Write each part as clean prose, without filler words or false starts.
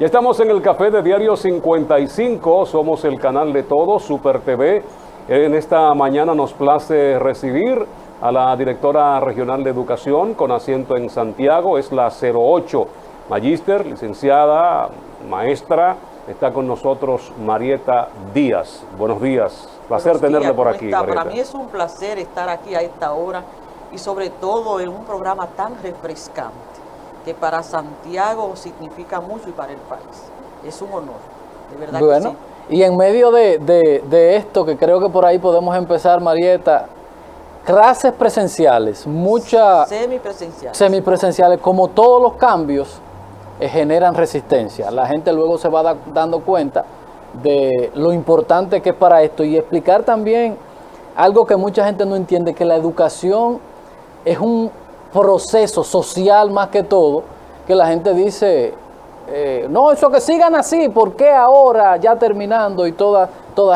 Ya estamos en el café de Diario 55, somos el canal de todos, Super TV. En esta mañana nos place recibir a la directora regional de educación con asiento en Santiago, es la 08, magíster, licenciada, maestra. Está con nosotros Marieta Díaz. Buenos días, placer tenerle por aquí, Marieta. Para mí es un placer estar aquí a esta hora y sobre todo en un programa tan refrescante que para Santiago significa mucho y para el país. Es un honor, de verdad que sí. Y en medio de esto, que creo que por ahí podemos empezar, Marieta, clases presenciales, muchas semipresenciales, como todos los cambios, generan resistencia. La gente luego se va dando cuenta de lo importante que es para esto y explicar también algo que mucha gente no entiende, que la educación es un proceso social más que todo, que la gente dice, no, eso que sigan así, ¿por qué ahora ya terminando? Y todas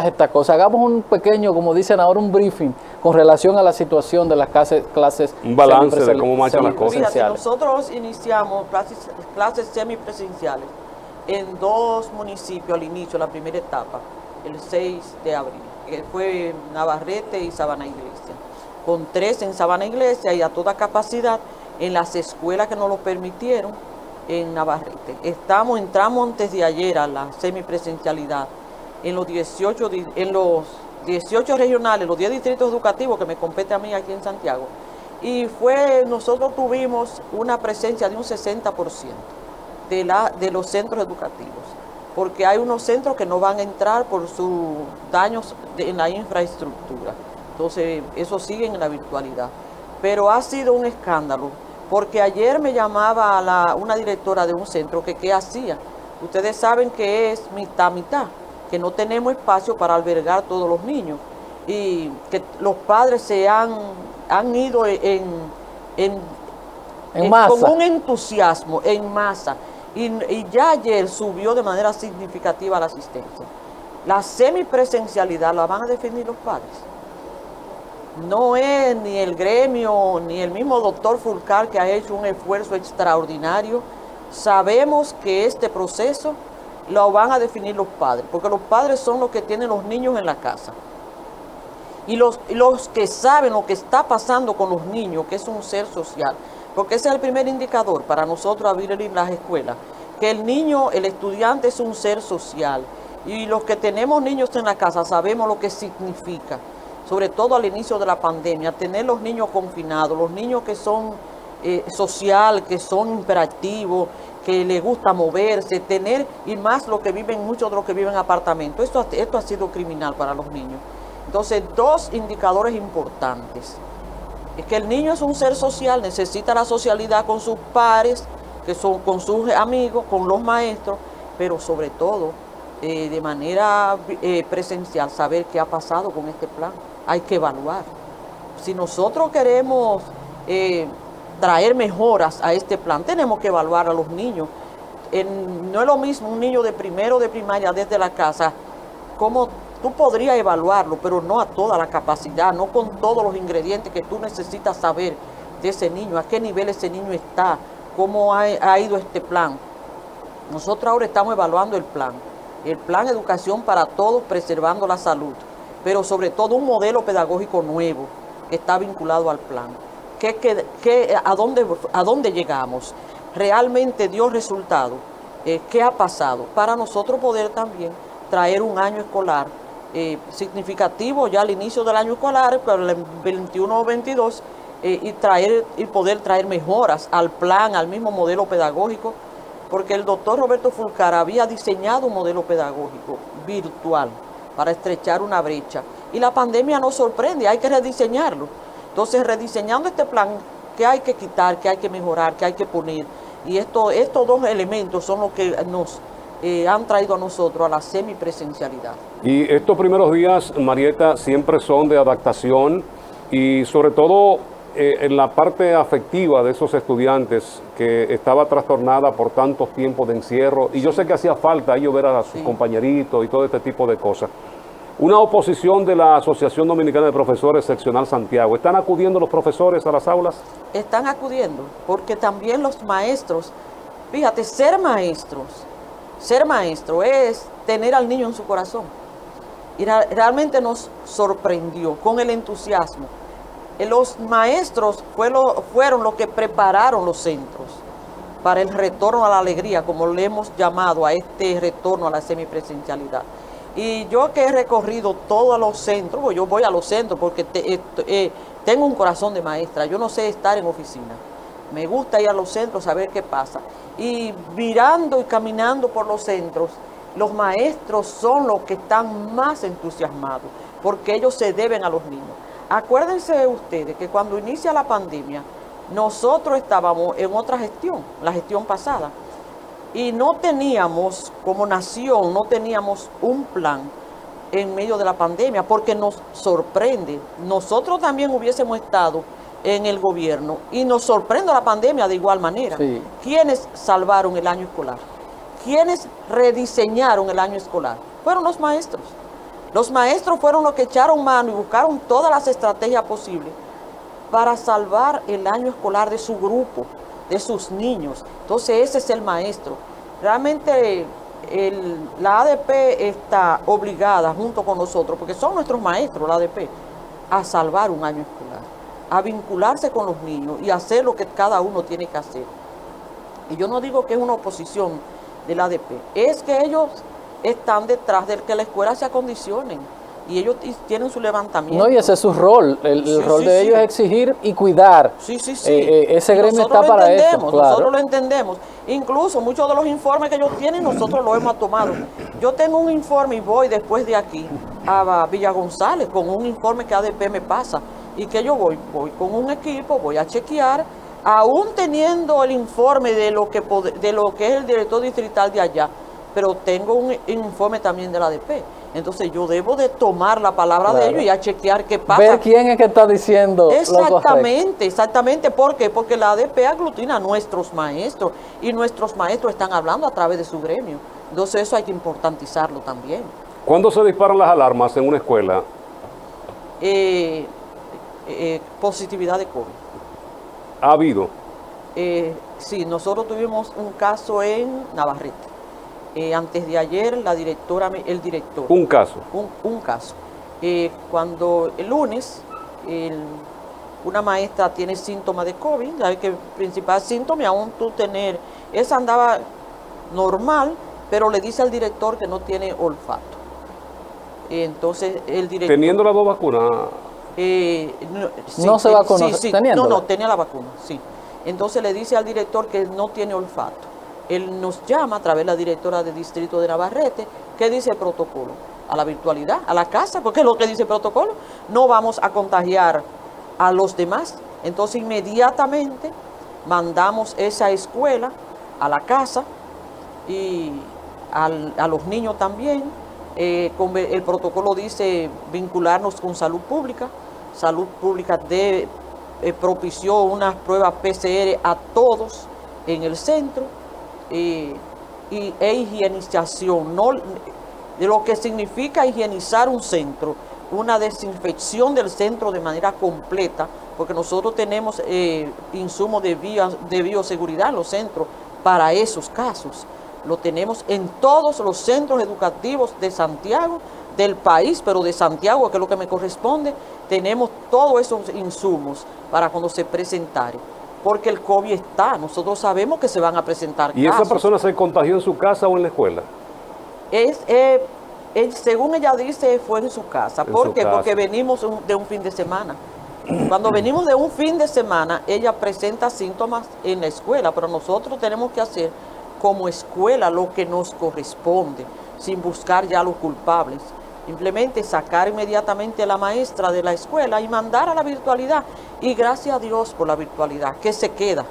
estas cosas. Hagamos un pequeño, como dicen ahora, un briefing con relación a la situación de las clases. Un balance de cómo marchan las cosas. Fíjate, nosotros iniciamos clases semipresenciales en 2 municipios al inicio, la primera etapa, el 6 de abril, que fue Navarrete y Sabana Iglesia, con 3 en Sabana Iglesia y a toda capacidad en las escuelas que nos lo permitieron en Navarrete. Entramos antes de ayer a la semipresencialidad en los 18 regionales, los 10 distritos educativos que me compete a mí aquí en Santiago. Y nosotros tuvimos una presencia de un 60% de los centros educativos, porque hay unos centros que no van a entrar por sus daños en la infraestructura. Entonces, eso sigue en la virtualidad. Pero ha sido un escándalo, porque ayer me llamaba una directora de un centro que qué hacía. Ustedes saben que es mitad, que no tenemos espacio para albergar todos los niños y que los padres se han ido masa, con un entusiasmo en masa y ya ayer subió de manera significativa la asistencia. La semipresencialidad la van a definir los padres. No es ni el gremio ni el mismo doctor Fulcar, que ha hecho un esfuerzo extraordinario. Sabemos que este proceso lo van a definir los padres, porque los padres son los que tienen los niños en la casa. Y los que saben lo que está pasando con los niños, que es un ser social, porque ese es el primer indicador para nosotros abrir las escuelas, que el niño, el estudiante es un ser social. Y los que tenemos niños en la casa sabemos lo que significa, sobre todo al inicio de la pandemia, tener los niños confinados, los niños que son social, que son imperativos, que les gusta moverse, y más muchos de los que viven en apartamentos. Esto ha sido criminal para los niños. Entonces, 2 indicadores importantes. Es que el niño es un ser social, necesita la socialidad con sus pares, con sus amigos, con los maestros, pero sobre todo, de manera presencial, saber qué ha pasado con este plan. Hay que evaluar. Si nosotros queremos traer mejoras a este plan, tenemos que evaluar a los niños. No es lo mismo un niño de primero de primaria desde la casa, como tú podrías evaluarlo, pero no a toda la capacidad, no con todos los ingredientes que tú necesitas saber de ese niño, a qué nivel ese niño está, cómo ha ido este plan. Nosotros ahora estamos evaluando el plan Educación para Todos, preservando la salud, pero sobre todo un modelo pedagógico nuevo que está vinculado al plan. ¿A dónde llegamos? ¿Realmente dio resultado? ¿Qué ha pasado? Para nosotros poder también traer un año escolar significativo ya al inicio del año escolar, para el 21-22, y poder traer mejoras al plan, al mismo modelo pedagógico, porque el doctor Roberto Fulcar había diseñado un modelo pedagógico virtual para estrechar una brecha. Y la pandemia nos sorprende, hay que rediseñarlo. Entonces, rediseñando este plan, ¿qué hay que quitar, qué hay que mejorar, qué hay que poner? Y estos 2 elementos son los que nos han traído a nosotros a la semipresencialidad. Y estos primeros días, Marieta, siempre son de adaptación y sobre todo en la parte afectiva de esos estudiantes que estaba trastornada por tantos tiempos de encierro. Y yo sé que hacía falta ellos ver a sus compañeritos y todo este tipo de cosas. Una oposición de la Asociación Dominicana de Profesores Seccional Santiago. ¿Están acudiendo los profesores a las aulas? Están acudiendo, porque también los maestros, fíjate, ser maestros ser maestro es tener al niño en su corazón. Y realmente nos sorprendió con el entusiasmo. Los maestros fueron los que prepararon los centros para el retorno a la alegría, como le hemos llamado a este retorno a la semipresencialidad. Y yo que he recorrido todos los centros, pues yo voy a los centros porque tengo un corazón de maestra, yo no sé estar en oficina. Me gusta ir a los centros a ver qué pasa. Y mirando y caminando por los centros, los maestros son los que están más entusiasmados, porque ellos se deben a los niños. Acuérdense ustedes que cuando inicia la pandemia, nosotros estábamos en otra gestión, la gestión pasada, y no teníamos, como nación, no teníamos un plan en medio de la pandemia, porque nos sorprende. Nosotros también hubiésemos estado en el gobierno y nos sorprende la pandemia de igual manera. Sí. ¿Quiénes salvaron el año escolar? ¿Quiénes rediseñaron el año escolar? Fueron los maestros. Los maestros fueron los que echaron mano y buscaron todas las estrategias posibles para salvar el año escolar de su grupo, de sus niños. Entonces ese es el maestro. Realmente la ADP está obligada junto con nosotros, porque son nuestros maestros, la ADP, a salvar un año escolar, a vincularse con los niños y hacer lo que cada uno tiene que hacer. Y yo no digo que es una oposición de la ADP, es que ellos están detrás de que la escuela se acondicionen y ellos tienen su levantamiento. No, y ese es su rol, el rol de ellos es exigir y cuidar. Sí. Ese gremio está para eso. Claro. Nosotros lo entendemos. Incluso muchos de los informes que ellos tienen, nosotros los hemos tomado. Yo tengo un informe y voy después de aquí a Villa González con un informe que ADP me pasa y que yo voy con un equipo, voy a chequear, aún teniendo el informe de lo que es el director distrital de allá, pero tengo un informe también de la ADP. Entonces yo debo de tomar la palabra de ellos y a chequear qué pasa. Ver quién es que está diciendo Exactamente. ¿Por qué? Porque la ADP aglutina a nuestros maestros y nuestros maestros están hablando a través de su gremio. Entonces eso hay que importantizarlo también. ¿Cuándo se disparan las alarmas en una escuela? Positividad de COVID. ¿Ha habido? Sí, nosotros tuvimos un caso en Navarrete. Antes de ayer, el director. ¿Un caso? Un caso. Cuando el lunes, una maestra tiene síntomas de COVID, sabes que el principal síntoma, aún tú tener, esa andaba normal, pero le dice al director que no tiene olfato. Entonces, el director... ¿Teniendo las dos vacunas? No se vacunó, sí, no, tenía la vacuna, sí. Entonces le dice al director que no tiene olfato. Él nos llama a través de la directora del distrito de Navarrete. ¿Qué dice el protocolo? A la virtualidad, a la casa, porque es lo que dice el protocolo. No vamos a contagiar a los demás. Entonces inmediatamente mandamos esa escuela a la casa y a los niños también. El protocolo dice vincularnos con salud pública. Salud pública propició unas pruebas PCR a todos en el centro. E higienización, no, de lo que significa higienizar un centro, una desinfección del centro de manera completa, porque nosotros tenemos insumos de bioseguridad en los centros para esos casos. Lo tenemos en todos los centros educativos de Santiago, del país, pero de Santiago, que es lo que me corresponde, tenemos todos esos insumos para cuando se presentare. Porque el COVID está, nosotros sabemos que se van a presentar casos. ¿Y esa persona se contagió en su casa o en la escuela? Según ella dice, fue en su casa. ¿Por qué? Porque venimos de un fin de semana. Cuando venimos de un fin de semana, ella presenta síntomas en la escuela, pero nosotros tenemos que hacer como escuela lo que nos corresponde, sin buscar ya los culpables. Simplemente sacar inmediatamente a la maestra de la escuela y mandar a la virtualidad. Y gracias a Dios por la virtualidad, que se queda.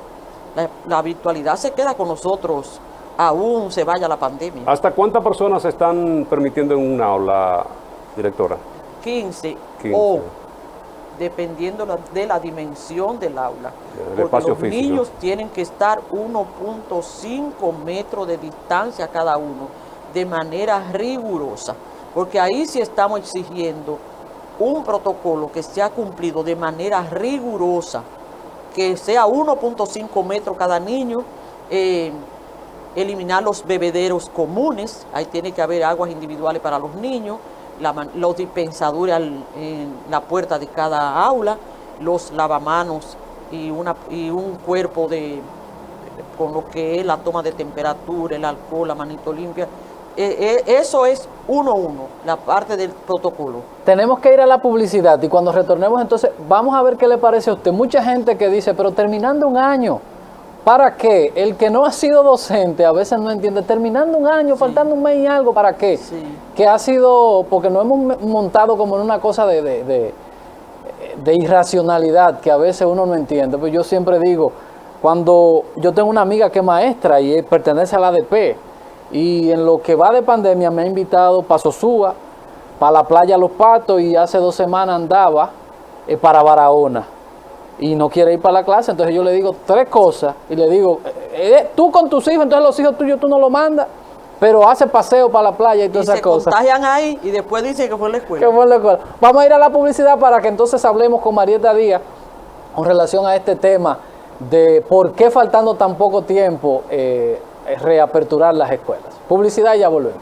La virtualidad se queda con nosotros, aún se vaya la pandemia. ¿Hasta cuántas personas se están permitiendo en una aula, directora? 15. O dependiendo de la dimensión del aula. Porque los niños tienen que estar 1.5 metros de distancia cada uno, de manera rigurosa. Porque ahí sí estamos exigiendo un protocolo que sea cumplido de manera rigurosa, que sea 1.5 metros cada niño, eliminar los bebederos comunes, ahí tiene que haber aguas individuales para los niños, los dispensadores en la puerta de cada aula, los lavamanos y un cuerpo con lo que es la toma de temperatura, el alcohol, la manito limpia. Eso es 1-1, la parte del protocolo. Tenemos que ir a la publicidad y cuando retornemos entonces vamos a ver qué le parece a usted. Mucha gente que dice, pero terminando un año, ¿para qué? El que no ha sido docente a veces no entiende, terminando un año, faltando un mes y algo, ¿para qué? Sí. Que ha sido, porque nos hemos montado como en una cosa de irracionalidad que a veces uno no entiende. Pues yo siempre digo, cuando yo tengo una amiga que es maestra y pertenece a la ADP, y en lo que va de pandemia me ha invitado para Sosúa, para la playa Los Patos, y hace 2 semanas andaba para Barahona y no quiere ir para la clase. Entonces yo le digo 3 cosas y le digo, tú con tus hijos, entonces los hijos tuyos tú no los mandas, pero hace paseo para la playa y todas esas cosas. Se contagian ahí y después dicen que fue en la escuela. Que fue en la escuela. Vamos a ir a la publicidad para que entonces hablemos con Marieta Díaz con relación a este tema de por qué faltando tan poco tiempo reaperturar las escuelas. Publicidad y ya volvemos.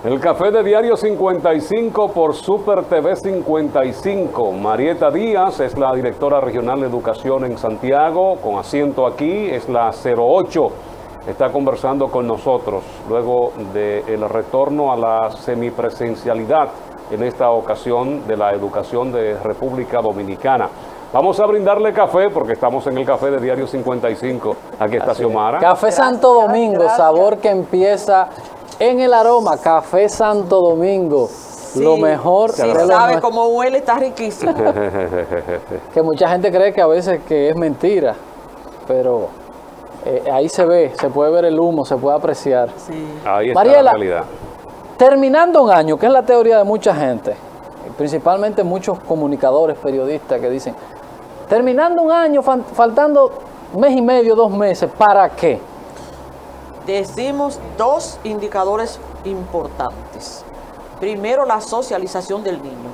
El café de Diario 55 por Super TV 55. Marieta Díaz es la directora regional de educación en Santiago, con asiento aquí, es la 08. Está conversando con nosotros luego del retorno a la semipresencialidad en esta ocasión de la educación de República Dominicana. Vamos a brindarle café porque estamos en el café de Diario 55. Aquí está Xiomara. Café Santo Domingo, sabor que empieza en el aroma. Café Santo Domingo. Sí, lo mejor. Si sabe cómo huele, está riquísimo. Que mucha gente cree que a veces que es mentira, pero ahí se ve, se puede ver el humo, se puede apreciar. Sí. Ahí está Mariela, la realidad. Terminando un año, que es la teoría de mucha gente, principalmente muchos comunicadores, periodistas que dicen, terminando un año, faltando mes y medio, 2 meses, ¿para qué? Decimos 2 indicadores importantes. Primero, la socialización del niño.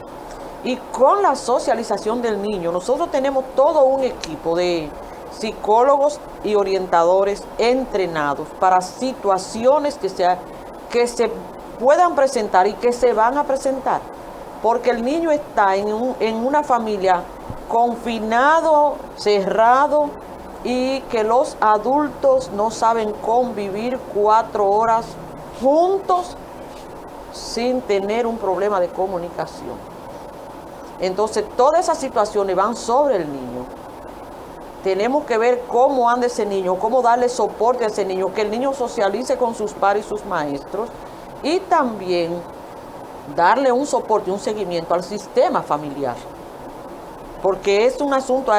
Y con la socialización del niño, nosotros tenemos todo un equipo de psicólogos y orientadores entrenados para situaciones que se puedan presentar y que se van a presentar. Porque el niño está en una familia confinado, cerrado, y que los adultos no saben convivir 4 horas juntos sin tener un problema de comunicación. Entonces, todas esas situaciones van sobre el niño. Tenemos que ver cómo anda ese niño, cómo darle soporte a ese niño, que el niño socialice con sus pares y sus maestros, y también darle un soporte, un seguimiento al sistema familiar. Porque es un asunto,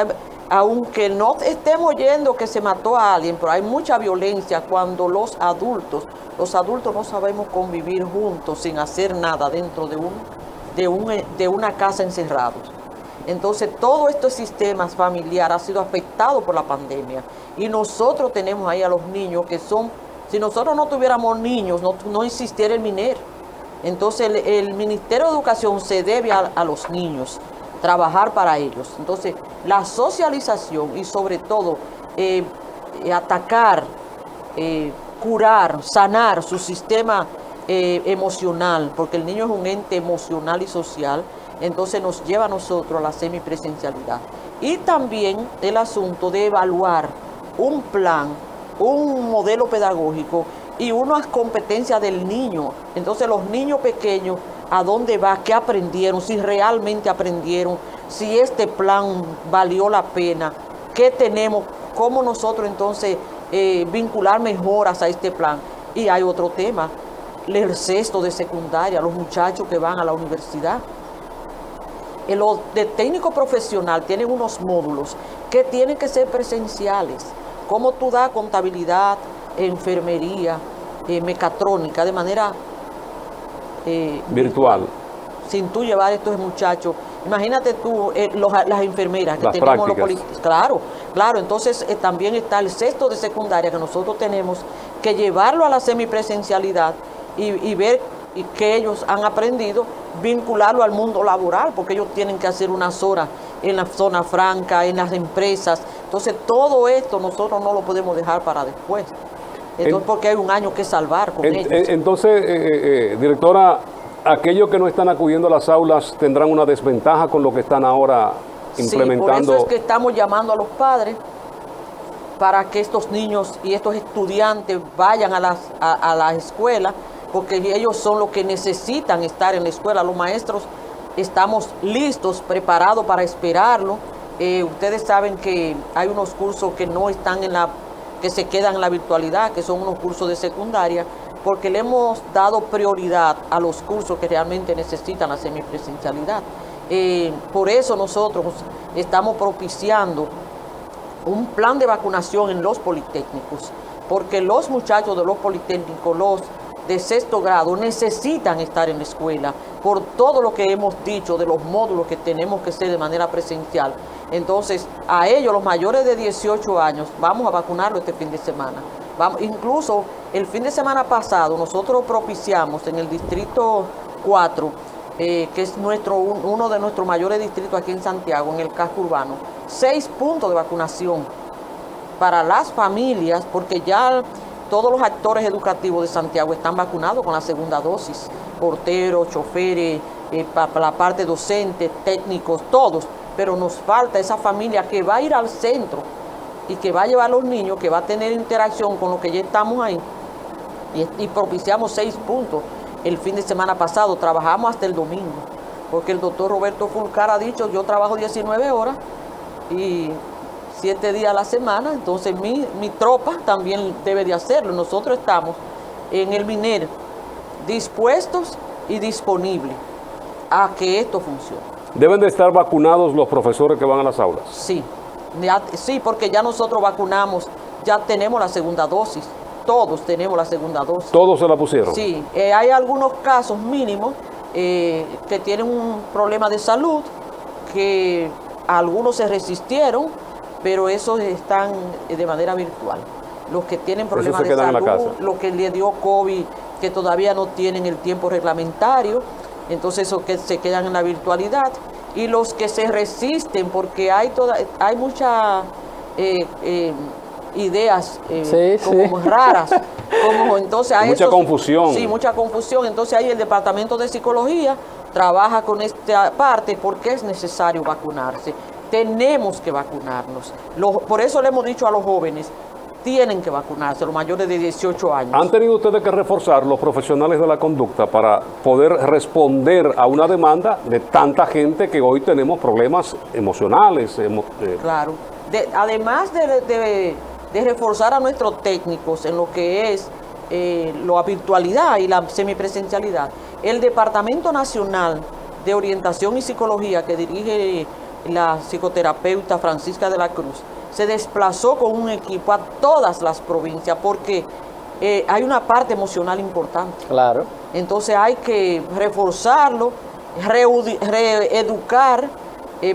aunque no estemos oyendo que se mató a alguien, pero hay mucha violencia cuando los adultos no sabemos convivir juntos sin hacer nada dentro de una casa encerrados. Entonces todo este sistema familiar ha sido afectado por la pandemia, y nosotros tenemos ahí a los niños que son, si nosotros no tuviéramos niños, no existiera el MINER. Entonces el Ministerio de Educación se debe a los niños, trabajar para ellos. Entonces, la socialización y sobre todo atacar, curar, sanar su sistema emocional, porque el niño es un ente emocional y social, entonces nos lleva a nosotros a la semipresencialidad. Y también el asunto de evaluar un plan, un modelo pedagógico y unas competencias del niño. Entonces los niños pequeños, ¿a dónde va? ¿Qué aprendieron? Si realmente aprendieron, si este plan valió la pena, ¿qué tenemos? ¿Cómo nosotros entonces vincular mejoras a este plan? Y hay otro tema, el sexto de secundaria, los muchachos que van a la universidad. Los de técnico profesional tienen unos módulos que tienen que ser presenciales. ¿Cómo tú das contabilidad, enfermería, mecatrónica de manera virtual, sin tú llevar a estos muchachos? Imagínate tú, las enfermeras que las tenemos prácticas. Claro, entonces también está el sexto de secundaria que nosotros tenemos que llevarlo a la semipresencialidad y ver que ellos han aprendido, vincularlo al mundo laboral, porque ellos tienen que hacer unas horas en la zona franca, en las empresas. Entonces todo esto nosotros no lo podemos dejar para después. Entonces, porque hay un año que salvar con ellos. Entonces, directora, aquellos que no están acudiendo a las aulas tendrán una desventaja con lo que están ahora implementando. Sí, por eso es que estamos llamando a los padres para que estos niños y estos estudiantes vayan a las escuelas, porque ellos son los que necesitan estar en la escuela. Los maestros estamos listos, preparados para esperarlo. Ustedes saben que hay unos cursos que no están que se quedan en la virtualidad, que son unos cursos de secundaria, porque le hemos dado prioridad a los cursos que realmente necesitan la semipresencialidad. Por eso nosotros estamos propiciando un plan de vacunación en los politécnicos, porque los muchachos de los politécnicos, los de sexto grado, necesitan estar en la escuela por todo lo que hemos dicho de los módulos que tenemos que hacer de manera presencial. Entonces, a ellos, los mayores de 18 años, vamos a vacunarlo este fin de semana. Incluso el fin de semana pasado nosotros propiciamos en el distrito 4, que es uno de nuestros mayores distritos aquí en Santiago, en el casco urbano, 6 puntos de vacunación para las familias, porque ya todos los actores educativos de Santiago están vacunados con la segunda dosis, porteros, choferes, para la parte docente, técnicos, todos, pero nos falta esa familia que va a ir al centro y que va a llevar a los niños, que va a tener interacción con los que ya estamos ahí, y propiciamos 6 puntos. El fin de semana pasado trabajamos hasta el domingo, porque el doctor Roberto Fulcar ha dicho, yo trabajo 19 horas y 7 días a la semana, entonces mi tropa también debe de hacerlo. Nosotros estamos en el MINER dispuestos y disponibles a que esto funcione. ¿Deben de estar vacunados los profesores que van a las aulas? Sí, sí, porque ya nosotros vacunamos, ya tenemos la segunda dosis, todos tenemos la segunda dosis. ¿Todos se la pusieron? Sí, hay algunos casos mínimos que tienen un problema de salud, que algunos se resistieron, pero esos están de manera virtual. Los que tienen problemas de salud, los que le dio COVID, que todavía no tienen el tiempo reglamentario, entonces esos que se quedan en la virtualidad, y los que se resisten, porque hay muchas ideas como raras, como entonces hay mucha confusión. Sí, mucha confusión. Entonces ahí el Departamento de Psicología trabaja con esta parte porque es necesario vacunarse. Tenemos que vacunarnos. Por eso le hemos dicho a los jóvenes, tienen que vacunarse, los mayores de 18 años. ¿Han tenido ustedes que reforzar los profesionales de la conducta para poder responder a una demanda de tanta gente que hoy tenemos problemas emocionales? Claro. Además de reforzar a nuestros técnicos en lo que es la virtualidad y la semipresencialidad, el Departamento Nacional de Orientación y Psicología que dirige la psicoterapeuta Francisca de la Cruz, se desplazó con un equipo a todas las provincias porque hay una parte emocional importante. Claro. Entonces hay que reforzarlo, reeducar,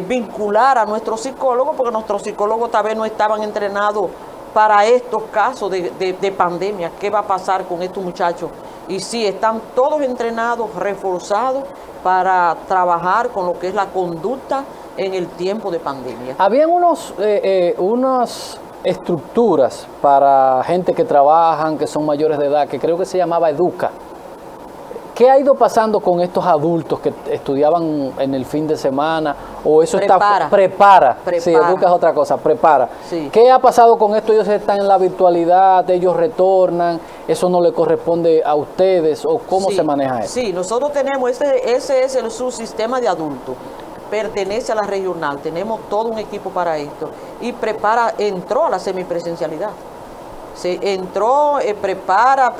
vincular a nuestros psicólogos, porque nuestros psicólogos tal vez no estaban entrenados para estos casos de pandemia. ¿Qué va a pasar con estos muchachos? Y sí, están todos entrenados, reforzados para trabajar con lo que es la conducta en el tiempo de pandemia. Habían unas estructuras para gente que trabajan, que son mayores de edad, que creo que se llamaba Educa. ¿Qué ha ido pasando con estos adultos que estudiaban en el fin de semana? ¿O eso prepara? Sí, Educa es otra cosa, prepara. Sí. ¿Qué ha pasado con esto? Ellos están en la virtualidad, ellos retornan, eso no le corresponde a ustedes, ¿o cómo se maneja eso? Sí, nosotros tenemos, ese es el subsistema de adultos, pertenece a la regional, tenemos todo un equipo para esto, y entró a la semipresencialidad. Prepara...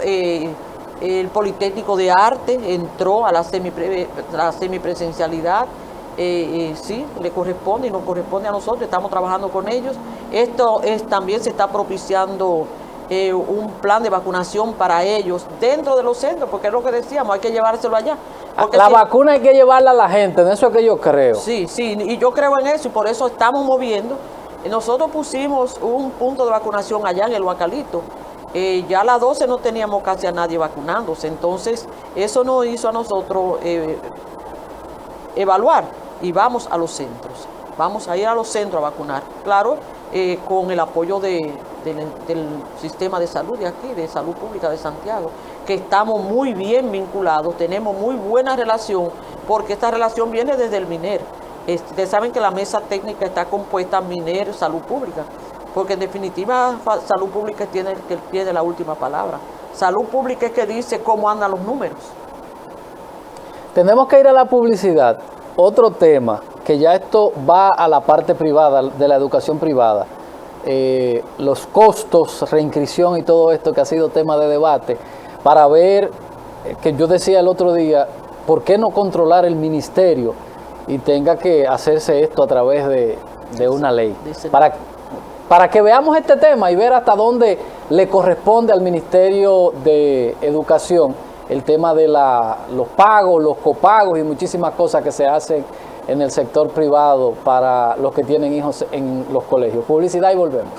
el Politécnico de Arte entró a la semipresencialidad, sí, le corresponde y nos corresponde a nosotros, estamos trabajando con ellos. También se está propiciando un plan de vacunación para ellos dentro de los centros, porque es lo que decíamos, hay que llevárselo allá. La vacuna hay que llevarla a la gente, en eso es que yo creo. Sí, y yo creo en eso y por eso estamos moviendo. Nosotros pusimos un punto de vacunación allá en el Huacalito. Ya a las 12 no teníamos casi a nadie vacunándose, entonces eso nos hizo a nosotros evaluar y vamos a los centros, vamos a ir a los centros a vacunar, claro, con el apoyo del sistema de salud de aquí, de salud pública de Santiago, que estamos muy bien vinculados, tenemos muy buena relación, porque esta relación viene desde el MINER. Ustedes saben que la mesa técnica está compuesta MINER, salud pública, porque en definitiva salud pública tiene la última palabra. Salud pública es que dice cómo andan los números. Tenemos que ir a la publicidad. Otro tema, que ya esto va a la parte privada, de la educación privada. Los costos, reinscripción y todo esto que ha sido tema de debate, para ver, que yo decía el otro día, ¿por qué no controlar el ministerio y tenga que hacerse esto a través de una ley? Para que veamos este tema y ver hasta dónde le corresponde al Ministerio de Educación el tema de los pagos, los copagos y muchísimas cosas que se hacen en el sector privado para los que tienen hijos en los colegios. Publicidad y volvemos.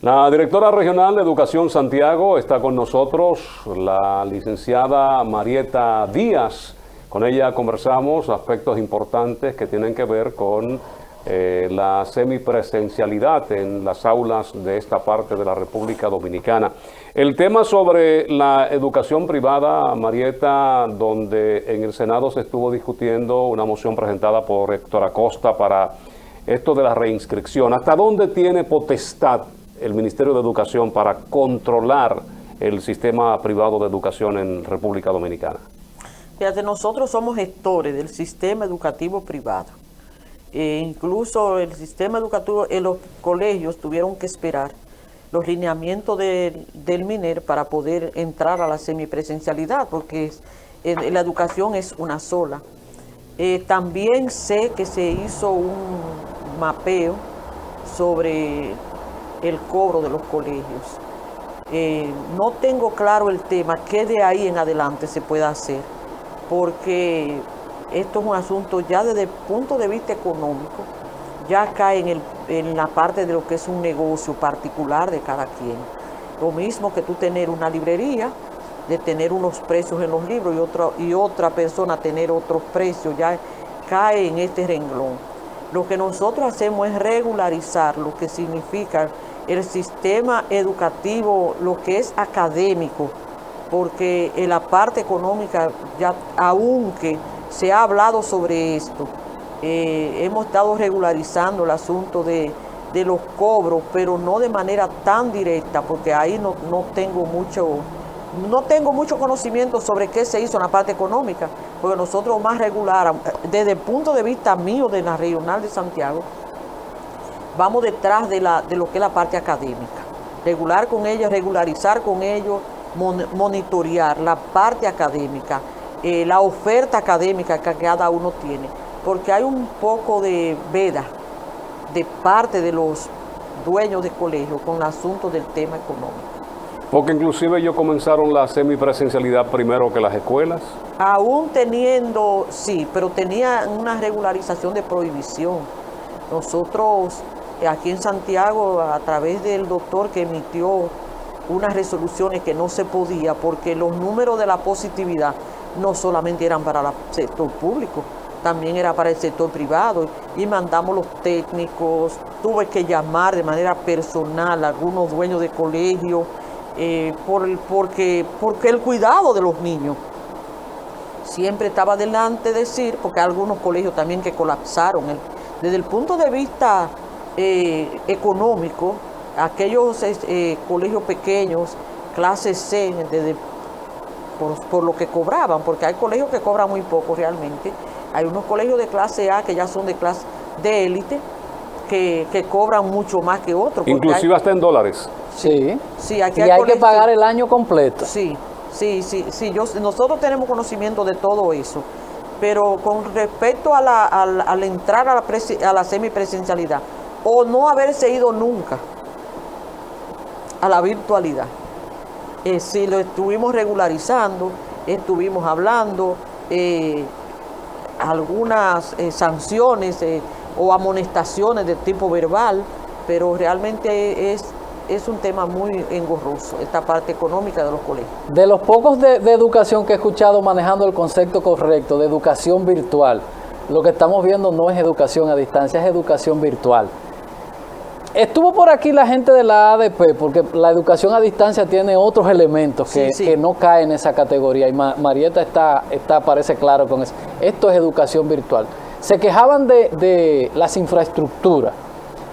La directora regional de Educación Santiago está con nosotros, la licenciada Marieta Díaz. Con ella conversamos aspectos importantes que tienen que ver con la semipresencialidad en las aulas de esta parte de la República Dominicana. El tema sobre la educación privada, Marieta, donde en el Senado se estuvo discutiendo una moción presentada por Héctor Acosta para esto de la reinscripción. ¿Hasta dónde tiene potestad el Ministerio de Educación para controlar el sistema privado de educación en República Dominicana? Fíjate, nosotros somos gestores del sistema educativo privado. Incluso el sistema educativo en los colegios tuvieron que esperar los lineamientos del MINER para poder entrar a la semipresencialidad, porque la educación es una sola. También sé que se hizo un mapeo sobre el cobro de los colegios. No tengo claro el tema, qué de ahí en adelante se puede hacer, porque esto es un asunto ya desde el punto de vista económico, ya cae en la parte de lo que es un negocio particular de cada quien. Lo mismo que tú tener una librería, de tener unos precios en los libros y otra persona tener otros precios, ya cae en este renglón. Lo que nosotros hacemos es regularizar lo que significa el sistema educativo, lo que es académico, porque en la parte económica, ya aunque se ha hablado sobre esto, hemos estado regularizando el asunto de los cobros, pero no de manera tan directa, porque ahí no tengo mucho conocimiento sobre qué se hizo en la parte económica, porque nosotros más regular, desde el punto de vista mío de la regional de Santiago, vamos detrás de lo que es la parte académica, regularizar con ellos, monitorear la parte académica, la oferta académica que cada uno tiene, porque hay un poco de veda de parte de los dueños de colegio con el asunto del tema económico. Porque inclusive ellos comenzaron la semipresencialidad primero que las escuelas. Aún teniendo, sí, pero tenía una regularización de prohibición. Nosotros aquí en Santiago, a través del doctor que emitió unas resoluciones que no se podía, porque los números de la positividad no solamente eran para el sector público, también era para el sector privado, y mandamos los técnicos, tuve que llamar de manera personal a algunos dueños de colegio, porque el cuidado de los niños siempre estaba delante de decir, porque hay algunos colegios también que colapsaron. Desde el punto de vista económico, aquellos colegios pequeños, clase C, por lo que cobraban, porque hay colegios que cobran muy poco realmente, hay unos colegios de clase A que ya son de clase de élite, que cobran mucho más que otros. Inclusive hasta en dólares. Sí, sí, aquí y hay que pagar el año completo. Sí, nosotros tenemos conocimiento de todo eso, pero con respecto al entrar a la semipresencialidad, o no haberse ido nunca a la virtualidad, si lo estuvimos regularizando, estuvimos hablando, algunas sanciones o amonestaciones de tipo verbal, pero realmente es un tema muy engorroso, esta parte económica de los colegios. De los pocos de educación que he escuchado manejando el concepto correcto de educación virtual, lo que estamos viendo no es educación a distancia, es educación virtual. Estuvo por aquí la gente de la ADP, porque la educación a distancia tiene otros elementos que no caen en esa categoría, y Marieta parece claro con eso. Esto es educación virtual. Se quejaban de las infraestructuras.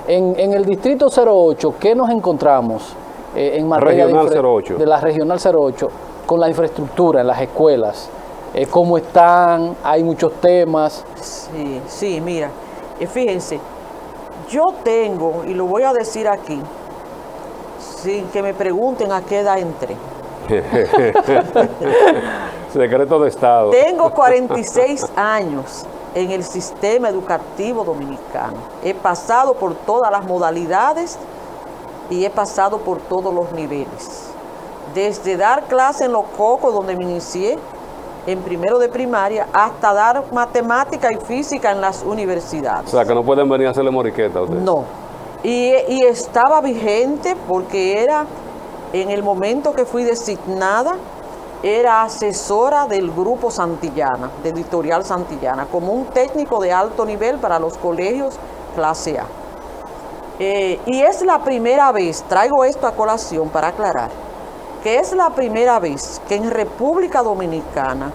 En el Distrito 08, ¿qué nos encontramos en materia de la Regional 08 con la infraestructura en las escuelas? ¿Cómo están? ¿Hay muchos temas? Sí, mira, fíjense, yo tengo, y lo voy a decir aquí, sin que me pregunten a qué edad entré. Secreto de Estado. Tengo 46 años en el sistema educativo dominicano. He pasado por todas las modalidades y he pasado por todos los niveles. Desde dar clase en Los Cocos, donde me inicié, en primero de primaria, hasta dar matemática y física en las universidades. O sea, que no pueden venir a hacerle moriqueta a ustedes. No. Y estaba vigente porque era, en el momento que fui designada, era asesora del Grupo Santillana, de Editorial Santillana, como un técnico de alto nivel para los colegios clase A. Y es la primera vez, traigo esto a colación para aclarar, que es la primera vez que en República Dominicana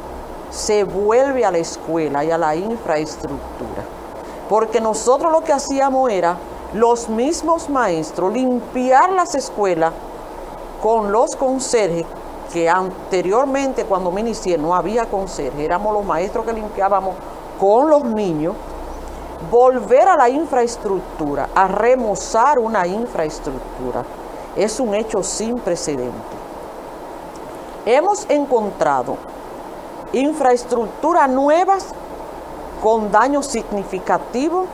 se vuelve a la escuela y a la infraestructura. Porque nosotros lo que hacíamos era, los mismos maestros, limpiar las escuelas con los conserjes, que anteriormente cuando me inicié no había conserje, éramos los maestros que limpiábamos con los niños, volver a la infraestructura, a remozar una infraestructura, es un hecho sin precedente. Hemos encontrado infraestructuras nuevas con daños significativos,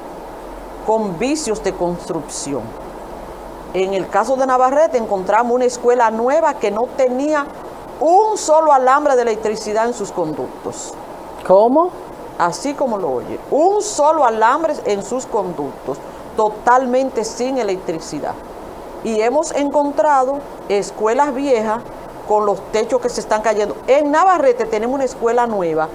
con vicios de construcción. En el caso de Navarrete encontramos una escuela nueva que no tenía un solo alambre de electricidad en sus conductos. ¿Cómo? Así como lo oye, un solo alambre en sus conductos, totalmente sin electricidad. Y hemos encontrado escuelas viejas con los techos que se están cayendo. En Navarrete tenemos una escuela nueva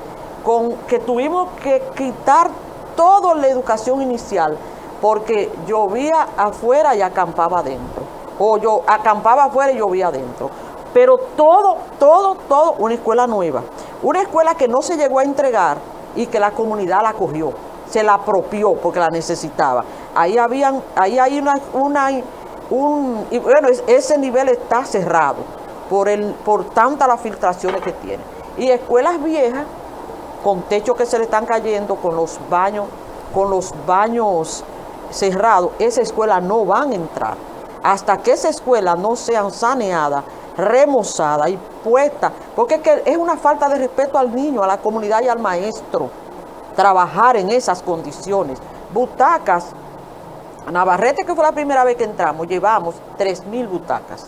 con que tuvimos que quitar toda la educación inicial porque llovía afuera y acampaba adentro. O yo acampaba afuera y llovía adentro. Pero todo, una escuela nueva. Una escuela que no se llegó a entregar y que la comunidad la cogió, se la apropió porque la necesitaba. Ahí hay y bueno, ese nivel está cerrado por tantas las filtraciones que tiene. Y escuelas viejas con techos que se le están cayendo, con los baños cerrados, esa escuela no van a entrar. Hasta que esa escuela no sean saneadas, remozadas y puestas, porque es una falta de respeto al niño, a la comunidad y al maestro, trabajar en esas condiciones. Butacas, a Navarrete, que fue la primera vez que entramos, llevamos 3,000 butacas,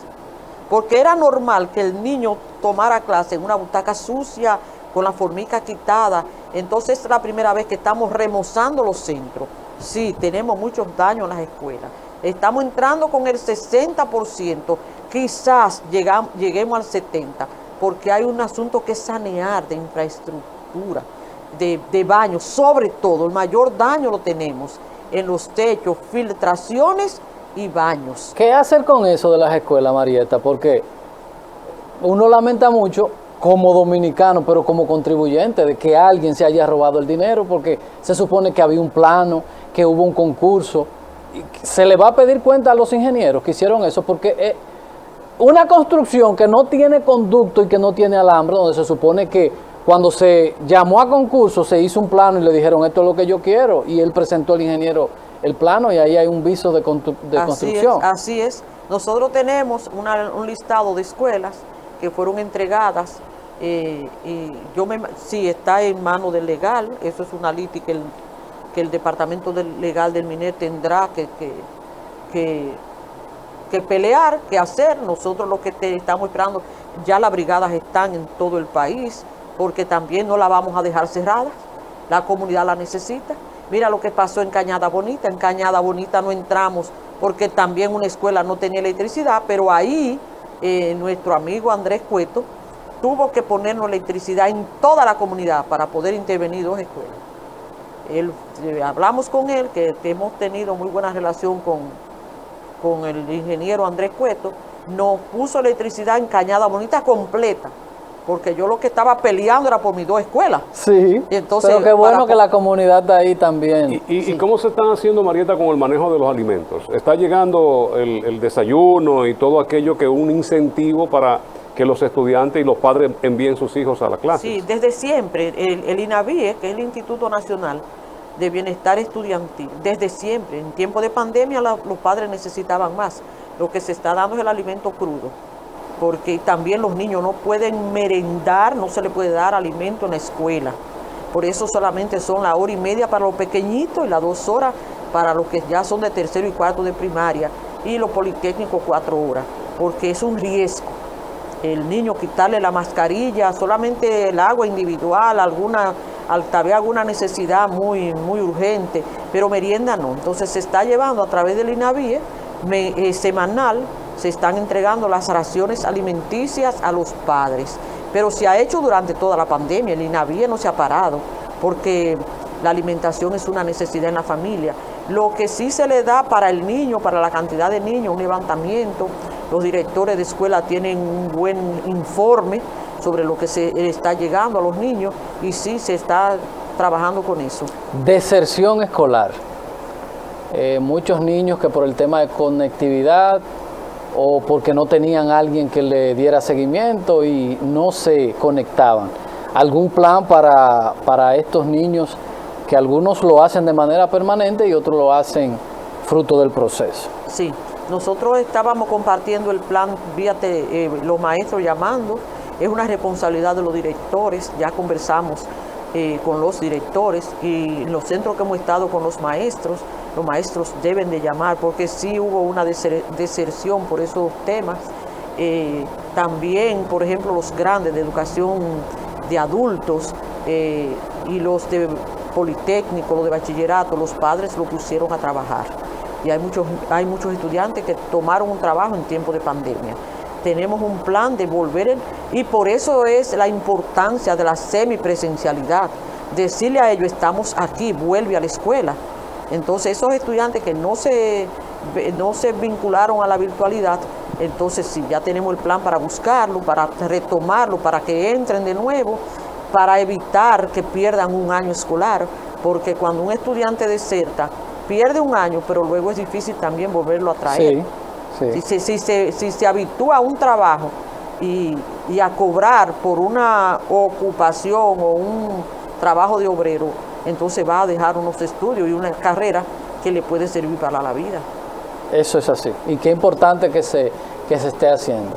porque era normal que el niño tomara clase en una butaca sucia, con la formica quitada. Entonces es la primera vez que estamos remozando los centros. Sí, tenemos muchos daños en las escuelas. Estamos entrando con el 60%, quizás lleguemos al 70%, porque hay un asunto que sanear de infraestructura, de baños, sobre todo, el mayor daño lo tenemos en los techos, filtraciones y baños. ¿Qué hacer con eso de las escuelas, Marieta? Porque uno lamenta mucho como dominicano, pero como contribuyente, de que alguien se haya robado el dinero, porque se supone que había un plano, que hubo un concurso. Se le va a pedir cuenta a los ingenieros que hicieron eso, porque una construcción que no tiene conducto y que no tiene alambre, donde se supone que cuando se llamó a concurso se hizo un plano y le dijeron esto es lo que yo quiero, y él presentó al ingeniero el plano y ahí hay un viso de construcción. Así es. Nosotros tenemos un listado de escuelas que fueron entregadas sí, está en manos del legal. Eso es una liti que el departamento legal del MINER tendrá que pelear, que hacer. Nosotros lo que estamos esperando, ya las brigadas están en todo el país, porque también no la vamos a dejar cerrada, la comunidad la necesita. Mira lo que pasó en Cañada Bonita. En Cañada Bonita no entramos porque también una escuela no tenía electricidad, pero ahí nuestro amigo Andrés Cueto tuvo que ponernos electricidad en toda la comunidad para poder intervenir 2 escuelas. Hablamos con él, que hemos tenido muy buena relación con el ingeniero Andrés Cueto, nos puso electricidad en Cañada Bonita completa, porque yo lo que estaba peleando era por mis 2 escuelas. Sí, y entonces, pero qué bueno que la comunidad está ahí también. ¿Y cómo se están haciendo, Marieta, con el manejo de los alimentos? ¿Está llegando el desayuno y todo aquello que es un incentivo para que los estudiantes y los padres envíen sus hijos a la clase? Sí, desde siempre. El INAVIE, que es el Instituto Nacional de Bienestar Estudiantil, desde siempre. En tiempo de pandemia los padres necesitaban más. Lo que se está dando es el alimento crudo, porque también los niños no pueden merendar, no se les puede dar alimento en la escuela. Por eso solamente son la 1:30 para los pequeñitos y las 2 horas para los que ya son de 3º y 4º de primaria, y los politécnicos 4 horas, porque es un riesgo. El niño quitarle la mascarilla, solamente el agua individual, tal vez alguna necesidad muy urgente, pero merienda no. Entonces se está llevando a través del INAVIE semanal, se están entregando las raciones alimenticias a los padres, pero se ha hecho durante toda la pandemia, el INAVIE no se ha parado, porque la alimentación es una necesidad en la familia. Lo que sí se le da para el niño, para la cantidad de niños, un levantamiento, los directores de escuela tienen un buen informe sobre lo que se está llegando a los niños y sí se está trabajando con eso. Deserción escolar. Muchos niños que por el tema de conectividad o porque no tenían alguien que le diera seguimiento y no se conectaban. ¿Algún plan para estos niños que algunos lo hacen de manera permanente y otros lo hacen fruto del proceso? Sí, nosotros estábamos compartiendo el plan vía los maestros llamando, es una responsabilidad de los directores, ya conversamos con los directores y en los centros que hemos estado con los maestros deben de llamar porque sí hubo una deserción por esos temas. También, por ejemplo, los grandes de educación de adultos y los de politécnico, los de bachillerato, los padres lo pusieron a trabajar. Y hay muchos estudiantes que tomaron un trabajo en tiempo de pandemia. Tenemos un plan de volver, y por eso es la importancia de la semipresencialidad. Decirle a ellos, estamos aquí, vuelve a la escuela. Entonces esos estudiantes que no se vincularon a la virtualidad, entonces sí, ya tenemos el plan para buscarlo, para retomarlo, para que entren de nuevo, para evitar que pierdan un año escolar, porque cuando un estudiante deserta, pierde un año, pero luego es difícil también volverlo a traer. Sí. Si se habitúa a un trabajo y a cobrar por una ocupación o un trabajo de obrero, entonces va a dejar unos estudios y una carrera que le puede servir para la vida. Eso es así. Y qué importante que se esté haciendo.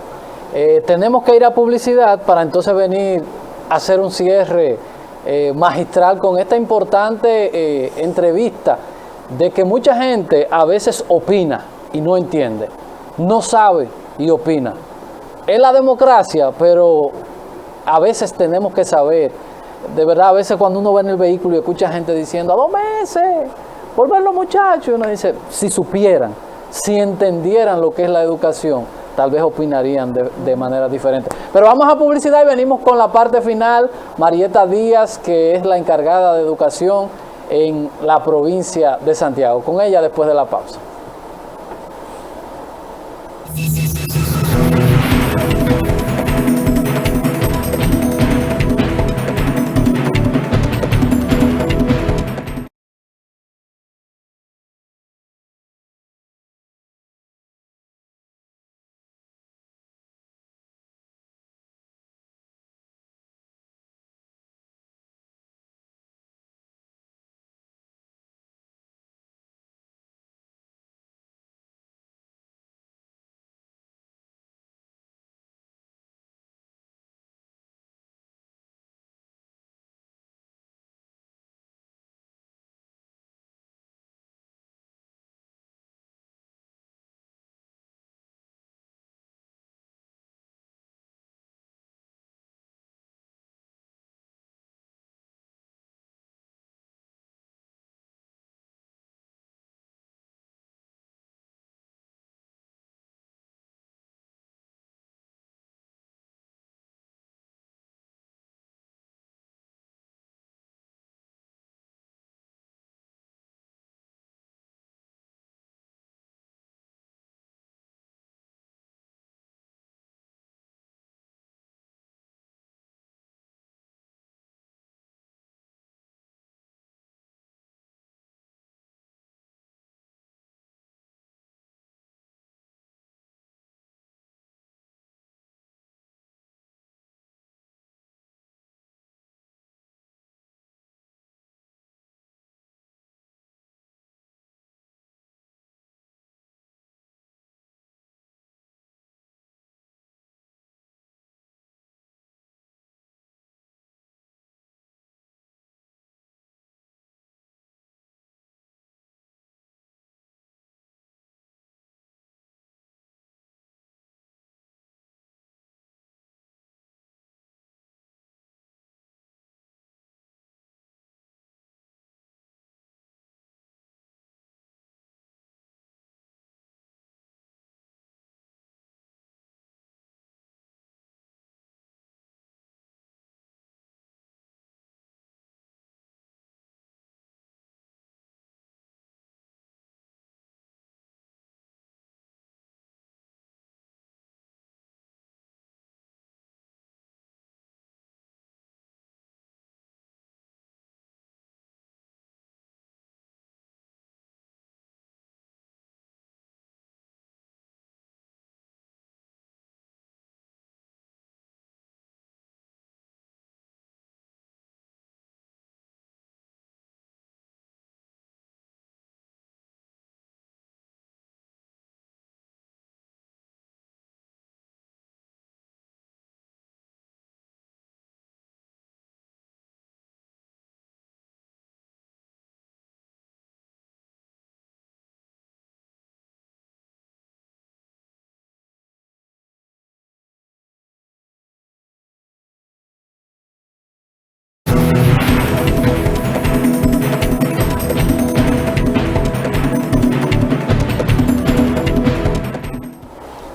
Tenemos que ir a publicidad para entonces venir a hacer un cierre magistral con esta importante entrevista de que mucha gente a veces opina y no entiende, no sabe y opina. Es la democracia, pero a veces tenemos que saber, de verdad, a veces cuando uno va en el vehículo y escucha gente diciendo, a 2 meses, volver los muchachos, y uno dice, si supieran, si entendieran lo que es la educación, tal vez opinarían de manera diferente. Pero vamos a publicidad y venimos con la parte final. Marieta Díaz, que es la encargada de educación en la provincia de Santiago. Con ella después de la pausa.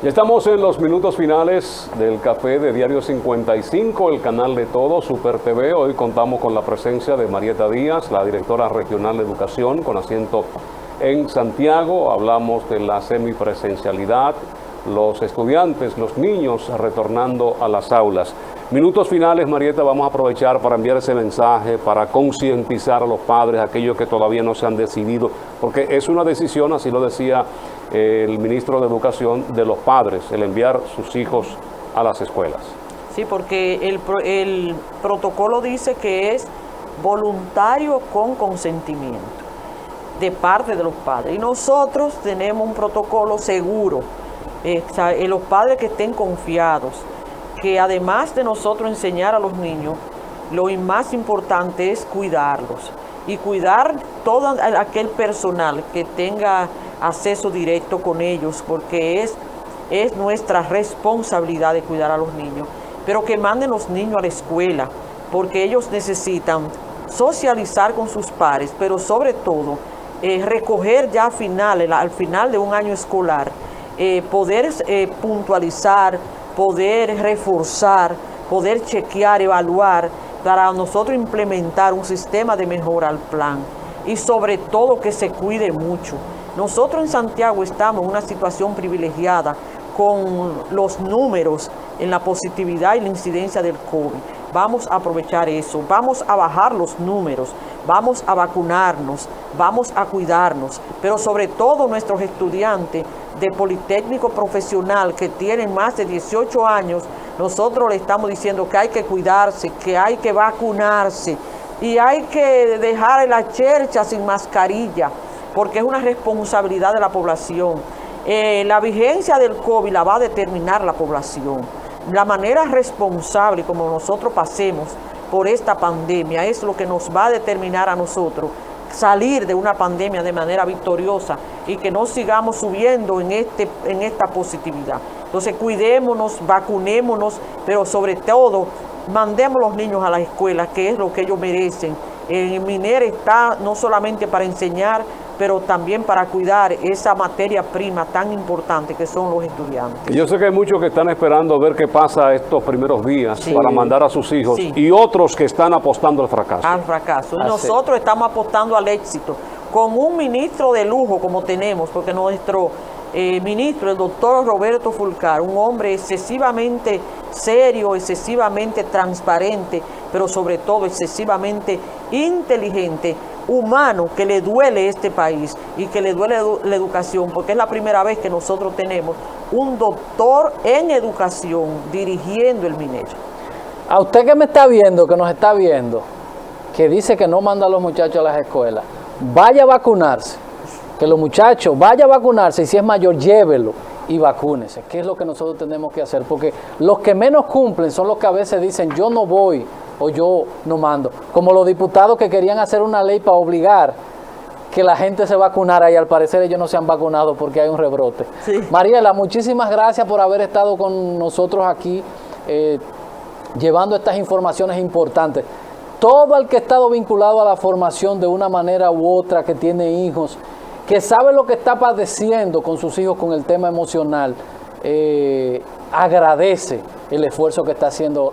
Ya estamos en los minutos finales del café de Diario 55, el canal de todos, Super TV. Hoy contamos con la presencia de Marieta Díaz, la directora regional de educación con asiento en Santiago. Hablamos de la semipresencialidad, los estudiantes, los niños retornando a las aulas. Minutos finales, Marieta, vamos a aprovechar para enviar ese mensaje, para concientizar a los padres, aquellos que todavía no se han decidido, porque es una decisión, así lo decía el ministro de Educación, de los padres, el enviar sus hijos a las escuelas. Sí, porque el protocolo dice que es voluntario con consentimiento de parte de los padres. Y nosotros tenemos un protocolo seguro, los padres que estén confiados, que además de nosotros enseñar a los niños, lo más importante es cuidarlos y cuidar todo aquel personal que tenga acceso directo con ellos, porque es nuestra responsabilidad de cuidar a los niños, pero que manden los niños a la escuela, porque ellos necesitan socializar con sus pares, pero sobre todo recoger ya al final de un año escolar, poder puntualizar, poder reforzar, poder chequear, evaluar, para nosotros implementar un sistema de mejora al plan y sobre todo que se cuide mucho. Nosotros en Santiago estamos en una situación privilegiada con los números en la positividad y la incidencia del COVID. Vamos a aprovechar eso, vamos a bajar los números, vamos a vacunarnos, vamos a cuidarnos, pero sobre todo nuestros estudiantes de Politécnico Profesional que tienen más de 18 años, nosotros le estamos diciendo que hay que cuidarse, que hay que vacunarse y hay que dejar la chercha sin mascarilla, porque es una responsabilidad de la población. La vigencia del COVID la va a determinar la población. La manera responsable como nosotros pasemos por esta pandemia es lo que nos va a determinar a nosotros salir de una pandemia de manera victoriosa y que no sigamos subiendo en esta positividad. Entonces cuidémonos, vacunémonos, pero sobre todo mandemos a los niños a las escuelas, que es lo que ellos merecen. El MINER está no solamente para enseñar, pero también para cuidar esa materia prima tan importante que son los estudiantes. Yo sé que hay muchos que están esperando ver qué pasa estos primeros días para mandar a sus hijos y otros que están apostando al fracaso. Al fracaso. Y nosotros estamos apostando al éxito con un ministro de lujo como tenemos, porque nuestro ministro, el doctor Roberto Fulcar, un hombre excesivamente serio, excesivamente transparente, pero sobre todo excesivamente inteligente, humano, que le duele este país y que le duele la educación, porque es la primera vez que nosotros tenemos un doctor en educación dirigiendo el MINER. A usted que me está viendo, que nos está viendo, que dice que no manda a los muchachos a las escuelas, vaya a vacunarse, que los muchachos vaya a vacunarse y si es mayor llévelo y vacúnese, que es lo que nosotros tenemos que hacer, porque los que menos cumplen son los que a veces dicen yo no voy o yo no mando, como los diputados que querían hacer una ley para obligar que la gente se vacunara y al parecer ellos no se han vacunado porque hay un rebrote. Sí. Mariela, muchísimas gracias por haber estado con nosotros aquí llevando estas informaciones importantes. Todo el que ha estado vinculado a la formación de una manera u otra, que tiene hijos, que sabe lo que está padeciendo con sus hijos con el tema emocional, agradece el esfuerzo que está haciendo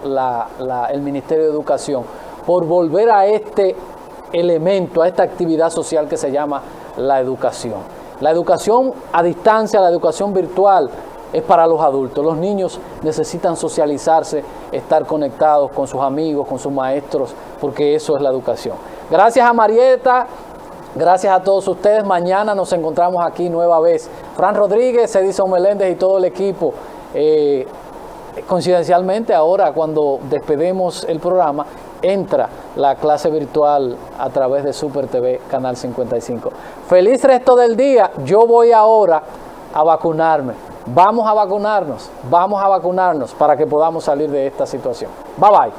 el Ministerio de Educación por volver a este elemento, a esta actividad social que se llama la educación. La educación a distancia, la educación virtual es para los adultos. Los niños necesitan socializarse, estar conectados con sus amigos, con sus maestros, porque eso es la educación. Gracias a Marieta. Gracias a todos ustedes. Mañana nos encontramos aquí nueva vez. Fran Rodríguez, Edison Meléndez y todo el equipo. Coincidencialmente ahora cuando despedimos el programa entra la clase virtual a través de Super TV Canal 55. Feliz resto del día. Yo voy ahora a vacunarme. Vamos a vacunarnos para que podamos salir de esta situación. Bye bye.